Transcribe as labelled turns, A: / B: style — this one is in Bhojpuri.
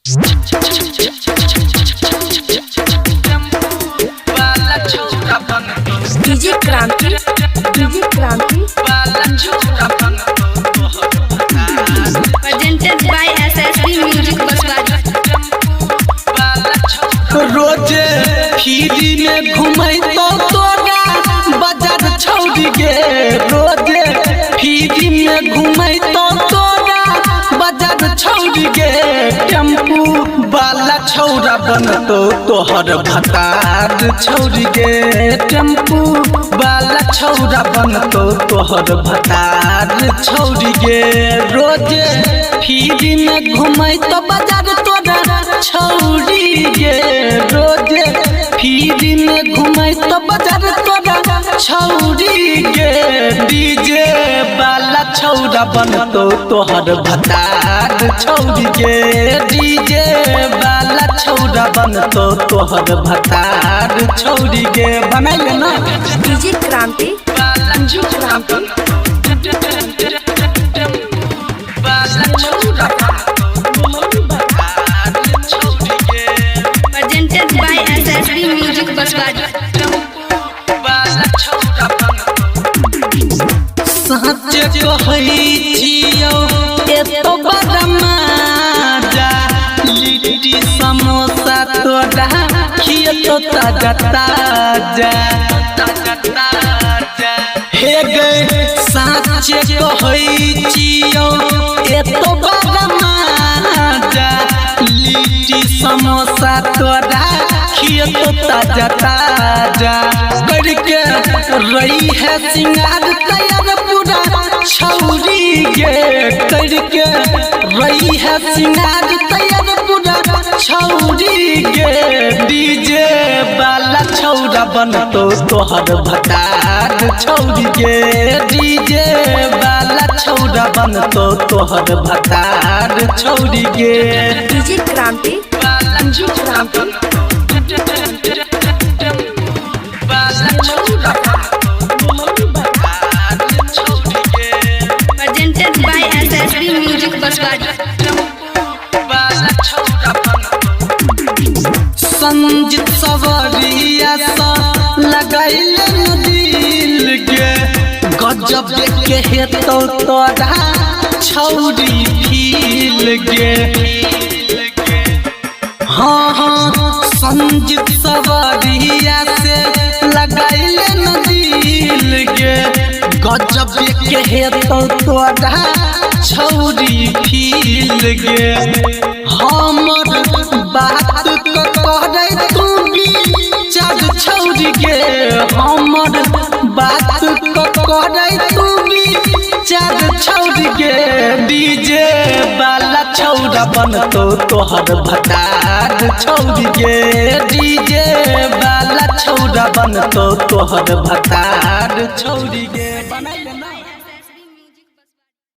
A: DJ Kranti presented by SSB music बसवाजी।
B: रोजे फीरी में घूमै तो तोरा बाजार छौड़ी गे। रोजे फीरी में घूमै तो तोरा बाजार छौड़ी गे। टेम्पू वाला छौड़ा बनतो तोहर भतार छौड़ी गे। टेम्पू वाला छौड़ा बनतो तोहर भतार छौड़ी गे। रोजे फीरी में घूमै तो बाजार तोरा छौड़ी गे। रोजे फीरी में घूमै तो बाजार तोरा छौड़ी गे। डीजे वाला छौड़ा बनतो तोहर भतार छौड़ी गे। डीजे वाला छौड़ा बनतो तोहर भतार छौड़ी गे। बनाइए ना
A: DJ Kranti presented by SSB music बसवाजी।
B: सच कहै छियौ एतो बड़ मजा। लिट्टी समोसा तोरा खियतो ताजा ताजा। हे गे सच कहै छियौ एतो बड़ मजा। लिट्टी समोसा तोरा खियतो ताजा ताजा। करके रही है सिंगार तैयार पूरा छौड़ी गे। करके रही है सिंगार तैयार पूरा छौड़ी गे। डीजे वाला छौड़ा बनतो तोहर भतार छौड़ी गे। डीजे वाला छौड़ा बनतो तोहर भतार छौड़ी गे।
A: DJ Kranti presented by SSB music बसवाजी।
B: संजीत सवरिया सा लगाइल दिल गे। गजब के हेतो तोरा छौड़ी फील गे। हाँ संजीत सवरिया से लगाइल दिल गे। गजब के हेतो तोरा छौड़ी फील गे। हमर बात कहै तू विचार छौड़ी गे। हमर बात कहै तू विचार छौड़ी गे। डीजे वाला छौड़ा बनतो तोहर भतार छौड़ी गे। डीजे वाला छौड़ा बनतो तोहर भतार छौड़ी गे। बनाइए ना।